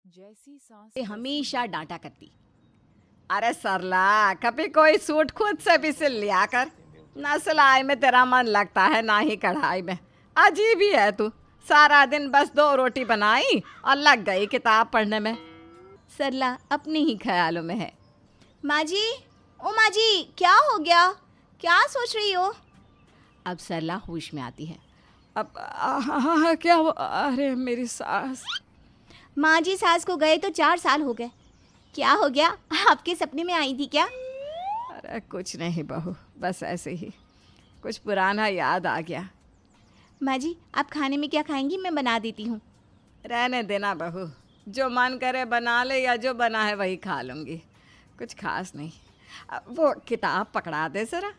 जैसी सांस से हमेशा डांटा करती। अरे सरला, कभी कोई सूट खुद से भी सिल लिया कर। ना सिलाई में तेरा मन लगता है ना ही कढ़ाई में। अजीब ही है तू। सारा दिन बस 2 रोटी बनाई और लग गई किताब पढ़ने में। सरला अपने ही ख्यालों में है। माँ जी, ओ माँ जी, क्या हो गया? क्या सोच रही हो? अब सरला होश में आती है। अब क्या हुआ? अरे मेरी सास। माँ जी, सास को गए तो 4 साल हो गए। क्या हो गया? आपके सपने में आई थी क्या? अरे कुछ नहीं बहू, बस ऐसे ही कुछ पुराना याद आ गया। माँ जी, आप खाने में क्या खाएंगी? मैं बना देती हूँ। रहने देना बहू, जो मन करे बना ले या जो बना है वही खा लूँगी। कुछ खास नहीं। वो किताब पकड़ा दे ज़रा।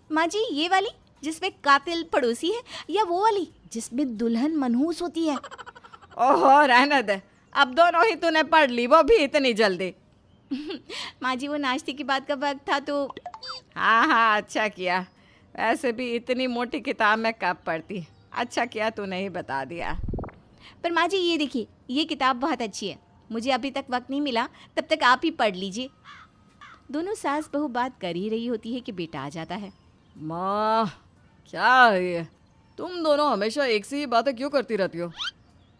माँ जी, ये वाली जिसमें कातिल पड़ोसी है, या वो वाली जिसमें दुल्हन मनहूस होती है? ओहो, रहने दे। अब दोनों ही तूने पढ़ ली, वो भी इतनी जल्दी? माँ जी, वो नाश्ते की बात का वक्त था तो। हाँ हाँ, अच्छा किया। वैसे भी इतनी मोटी किताब मैं कब पढ़ती। अच्छा किया तूने ही बता दिया। पर माँ जी, ये देखिए, ये किताब बहुत अच्छी है। मुझे अभी तक वक्त नहीं मिला, तब तक आप ही पढ़ लीजिए। दोनों सास बहू बात कर ही रही होती है कि बेटा आ जाता है। माँ, क्या है ये? तुम दोनों हमेशा एक सी ही बातें क्यों करती रहती हो?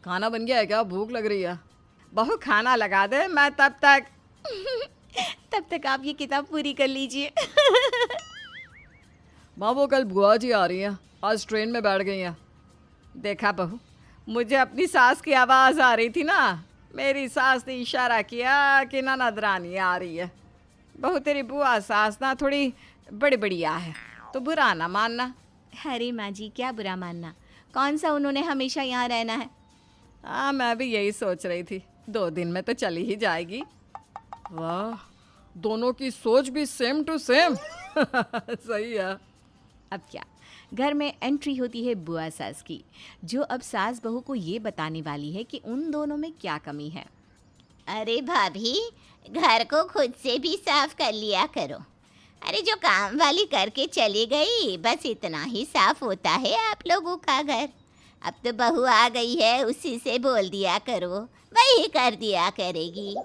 खाना बन गया है क्या? भूख लग रही है। बहू खाना लगा दे, मैं तब तक। तब तक आप ये किताब पूरी कर लीजिए। माँ, वो कल बुआ जी आ रही हैं, आज ट्रेन में बैठ गई हैं। देखा बहू, मुझे अपनी सास की आवाज़ आ रही थी ना। मेरी सास ने इशारा किया कि ननद रानी आ रही है। बहू, तेरी बुआ सास ना थोड़ी बड़ी बढ़िया है, तो बुरा ना मानना। अरे माँ जी, क्या बुरा मानना। कौन सा उन्होंने हमेशा यहाँ रहना है? हाँ, मैं भी यही सोच रही थी। 2 दिन में तो चली ही जाएगी। वाह, दोनों की सोच भी सेम टू सेम। सही है। अब क्या, घर में एंट्री होती है बुआ सास की, जो अब सास बहू को ये बताने वाली है कि उन दोनों में क्या कमी है। अरे भाभी, घर को खुद से भी साफ कर लिया करो। अरे जो काम वाली करके चली गई, बस इतना ही साफ होता है आप लोगों का घर। अब तो बहू आ गई है, उसी से बोल दिया करो, वही कर दिया करेगी।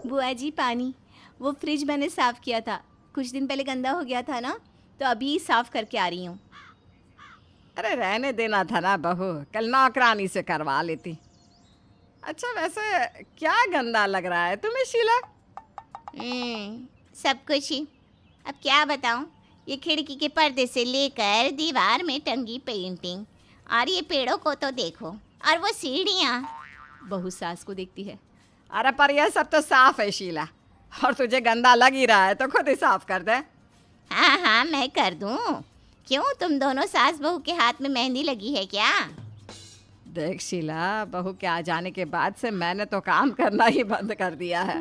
बुआ जी, पानी, वो फ्रिज मैंने साफ़ किया था, कुछ दिन पहले गंदा हो गया था ना, तो अभी साफ़ करके आ रही हूँ। अरे रहने देना था ना बहू, कल नौकरानी से करवा लेती। अच्छा, वैसे क्या गंदा लग रहा है तुम्हें शीला? सब कुछ ही। अब क्या बताऊं, ये खिड़की के पर्दे से लेकर दीवार में टंगी पेंटिंग, और ये पेड़ों को तो देखो, और वो सीढ़ियाँ। बहू सास को देखती है। अरे पर यह सब तो साफ है शीला, और तुझे गंदा लग ही रहा है तो खुद ही साफ कर दे। हाँ हाँ, मैं कर दूं। क्यों, तुम दोनों सास बहू के हाथ में मेहंदी लगी है क्या? देख शीला, बहू के आ जाने के बाद से मैंने तो काम करना ही बंद कर दिया है।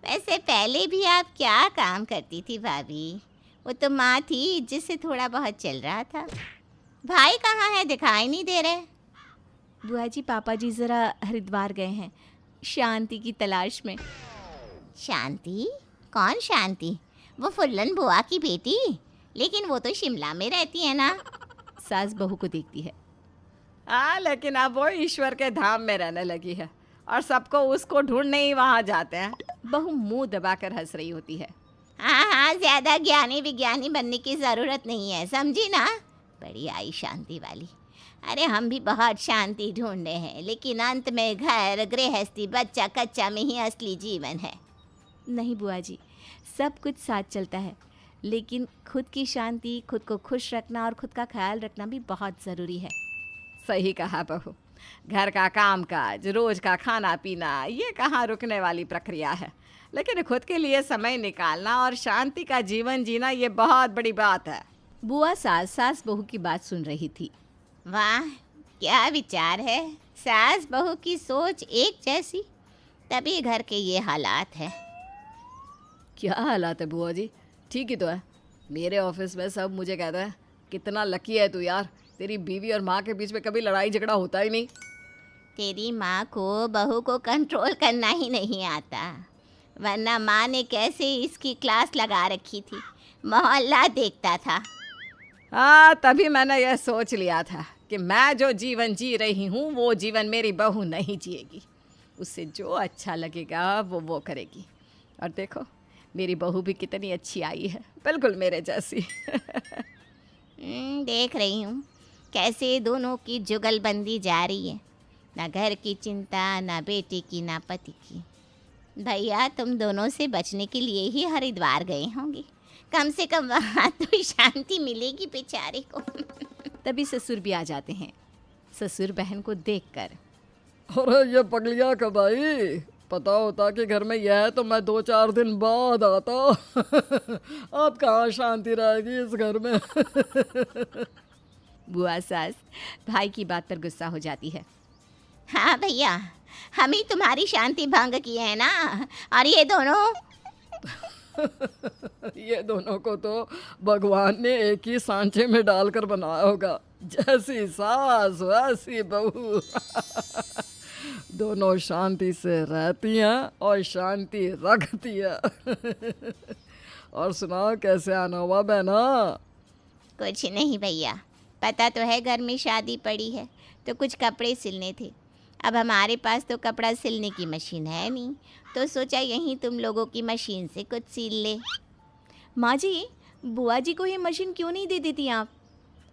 वैसे पहले भी आप क्या काम करती थी भाभी? वो तो माँ थी जिससे थोड़ा बहुत चल रहा था। भाई कहाँ है, दिखाई नहीं दे रहे। बुआ जी, पापा जी ज़रा हरिद्वार गए हैं, शांति की तलाश में। शांति? कौन शांति? वो फुल्लन बुआ की बेटी? लेकिन वो तो शिमला में रहती है ना। सास बहू को देखती है। हाँ, लेकिन अब वो ईश्वर के धाम में रहने लगी है और सबको उसको ढूंढने ही वहाँ जाते हैं। बहू मुंह दबाकर हंस रही होती है। हाँ हाँ, ज़्यादा ज्ञानी विज्ञानी बनने की ज़रूरत नहीं है, समझी ना? बड़ी आई शांति वाली। अरे हम भी बहुत शांति ढूंढे हैं, लेकिन अंत में घर गृहस्थी बच्चा कच्चा में ही असली जीवन है। नहीं बुआ जी, सब कुछ साथ चलता है, लेकिन खुद की शांति, खुद को खुश रखना और खुद का ख्याल रखना भी बहुत ज़रूरी है। सही कहा बहू। घर का काम काज, रोज का खाना पीना, ये कहाँ रुकने वाली प्रक्रिया है। लेकिन खुद के लिए समय निकालना और शांति का जीवन जीना, ये बहुत बड़ी बात है। बुआ सास बहू की बात सुन रही थी। वाह, क्या विचार है। सास बहू की सोच एक जैसी, तभी घर के ये हालात है। क्या हालात है बुआ जी? ठीक ही तो है। मेरे ऑफिस में सब मुझे कहते हैं, कितना लकी है तू यार, तेरी बीवी और माँ के बीच में कभी लड़ाई झगड़ा होता ही नहीं। तेरी माँ को बहू को कंट्रोल करना ही नहीं आता, वरना माँ ने कैसे इसकी क्लास लगा रखी थी, मोहल्ला देखता था। हाँ, तभी मैंने यह सोच लिया था कि मैं जो जीवन जी रही हूँ वो जीवन मेरी बहू नहीं जिएगी। उससे जो अच्छा लगेगा वो करेगी। और देखो मेरी बहू भी कितनी अच्छी आई है, बिल्कुल मेरे जैसी। देख रही हूँ कैसे दोनों की जुगलबंदी जारी है। ना घर की चिंता, ना बेटे की, ना पति की। भैया तुम दोनों से बचने के लिए ही हरिद्वार गए होंगे। कम से कम वहाँ तो शांति मिलेगी बेचारे को। तभी ससुर भी आ जाते हैं। ससुर बहन को देखकर, अरे ये पगलिया कब आई? पता होता कि घर में यह है तो मैं 2-4 दिन बाद आता। अब कहाँ शांति रहेगी इस घर में। बुआ सास भाई की बात पर गुस्सा हो जाती है। हाँ भैया, हम ही तुम्हारी शांति भंग किए हैं ना। और ये दोनों ये दोनों को तो भगवान ने एक ही सांचे में डालकर बनाया होगा। जैसी सास वैसी बहू। दोनों शांति से रहती हैं और शांति रखती है। और सुनाओ कैसे आना हुआ बहना? कुछ नहीं भैया, पता तो है घर में शादी पड़ी है तो कुछ कपड़े सिलने थे। अब हमारे पास तो कपड़ा सिलने की मशीन है नहीं, तो सोचा यहीं तुम लोगों की मशीन से कुछ सिल ले। माँ जी, बुआ जी को ये मशीन क्यों नहीं दे देती आप?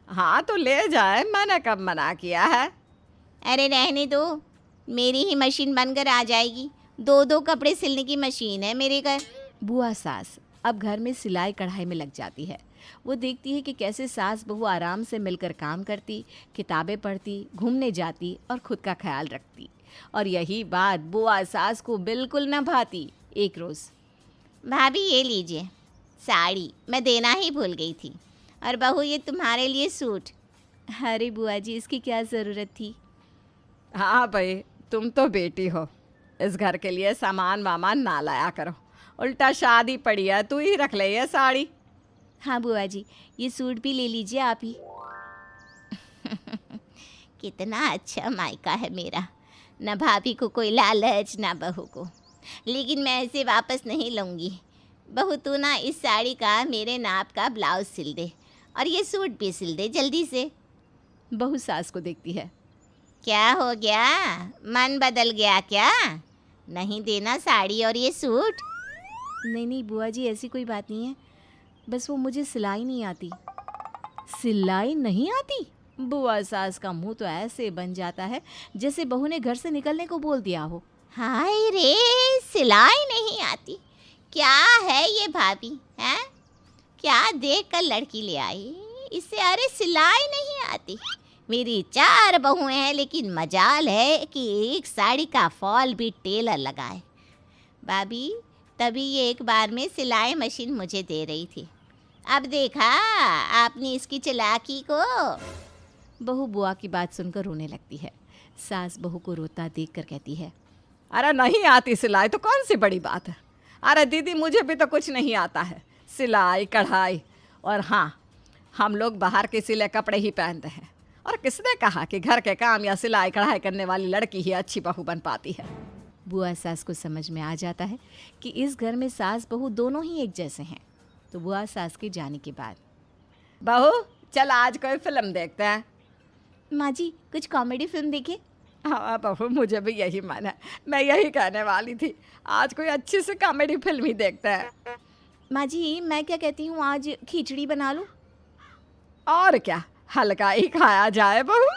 हाँ तो ले जाए, मैंने कब मना किया है? अरे रहने दो, मेरी ही मशीन बनकर आ जाएगी। 2-2 कपड़े सिलने की मशीन है मेरे घर। बुआ सास अब घर में सिलाई कढ़ाई में लग जाती है। वो देखती है कि कैसे सास बहू आराम से मिलकर काम करती, किताबें पढ़ती, घूमने जाती और खुद का ख्याल रखती। और यही बात बुआ सास को बिल्कुल न भाती। एक रोज़, भाभी ये लीजिए साड़ी, मैं देना ही भूल गई थी। और बहू ये तुम्हारे लिए सूट। अरे बुआ जी, इसकी क्या ज़रूरत थी? हाँ भाई, तुम तो बेटी हो, इस घर के लिए सामान वामान ना लाया करो। उल्टा शादी पड़ी है, तू ही रख ले ये साड़ी। हाँ बुआ जी, ये सूट भी ले लीजिए आप ही। कितना अच्छा मायका है मेरा। न भाभी को कोई लालच, ना बहू को। लेकिन मैं इसे वापस नहीं लूँगी। बहू तू ना इस साड़ी का मेरे नाप का ब्लाउज सिल दे और ये सूट भी सिल दे जल्दी से। बहू सास को देखती है। क्या हो गया, मन बदल गया क्या? नहीं देना साड़ी और ये सूट? नहीं नहीं बुआ जी, ऐसी कोई बात नहीं है, बस वो मुझे सिलाई नहीं आती। सिलाई नहीं आती? बुआ सास का मुंह तो ऐसे बन जाता है जैसे बहू ने घर से निकलने को बोल दिया हो। हाय रे, सिलाई नहीं आती? क्या है ये भाभी, हैं? क्या देख कर लड़की ले आई इससे? अरे सिलाई नहीं आती। मेरी 4 बहुएं हैं, लेकिन मजाल है कि एक साड़ी का फॉल भी टेलर लगाए। भाभी तभी ये एक बार में सिलाई मशीन मुझे दे रही थी। अब देखा आपने इसकी चालाकी को। बहू बुआ की बात सुनकर रोने लगती है। सास बहू को रोता देखकर कहती है, अरे नहीं आती सिलाई तो कौन सी बड़ी बात है? अरे दीदी, मुझे भी तो कुछ नहीं आता है, सिलाई कढ़ाई। और हाँ, हम लोग बाहर के सिले कपड़े ही पहनते हैं। और किसने कहा कि घर के काम या सिलाई कढ़ाई करने वाली लड़की ही अच्छी बहू बन पाती है? बुआ सास को समझ में आ जाता है कि इस घर में सास बहू दोनों ही एक जैसे हैं। तो बुआ सास के जाने के बाद, बहू चल आज कोई फिल्म देखते हैं। माँ जी, कुछ कॉमेडी फिल्म देखें। हाँ बहू, मुझे भी यही मन है, मैं यही कहने वाली थी, आज कोई अच्छी सी कॉमेडी फिल्म ही देखते हैं। माँ जी, मैं क्या कहती हूँ, आज खिचड़ी बना लूँ? और क्या, हल्का ही खाया जाए बहू।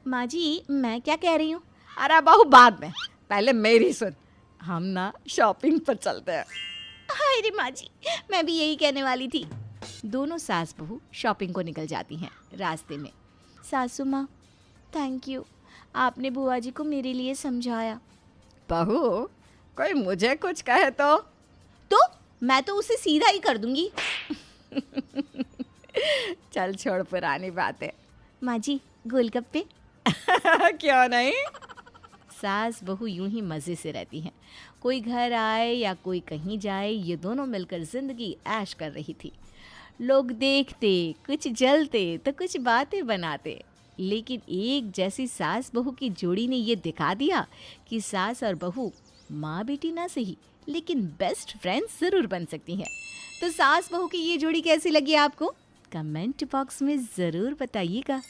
माँ जी, मैं क्या कह रही हूँ? अरे बहू बाद में, पहले मेरी सुन। हम ना शॉपिंग पर चलते हैं। अरे माँ जी, मैं भी यही कहने वाली थी। दोनों सास बहू शॉपिंग को निकल जाती हैं। रास्ते में, सासू माँ थैंक यू, आपने बुआ जी को मेरे लिए समझाया। बहू कोई मुझे कुछ कहे तो मैं तो उसे सीधा ही कर दूंगी। चल छोड़ पुरानी बातें। माँ जी, गोलगप्पे? क्यों नहीं? सास बहू यूं ही मज़े से रहती हैं। कोई घर आए या कोई कहीं जाए, ये दोनों मिलकर ज़िंदगी ऐश कर रही थी। लोग देखते, कुछ जलते तो कुछ बातें बनाते, लेकिन एक जैसी सास बहू की जोड़ी ने ये दिखा दिया कि सास और बहू माँ बेटी ना सही, लेकिन बेस्ट फ्रेंड्स ज़रूर बन सकती हैं। तो सास बहू की ये जोड़ी कैसी लगी आपको? कमेंट बॉक्स में ज़रूर बताइएगा।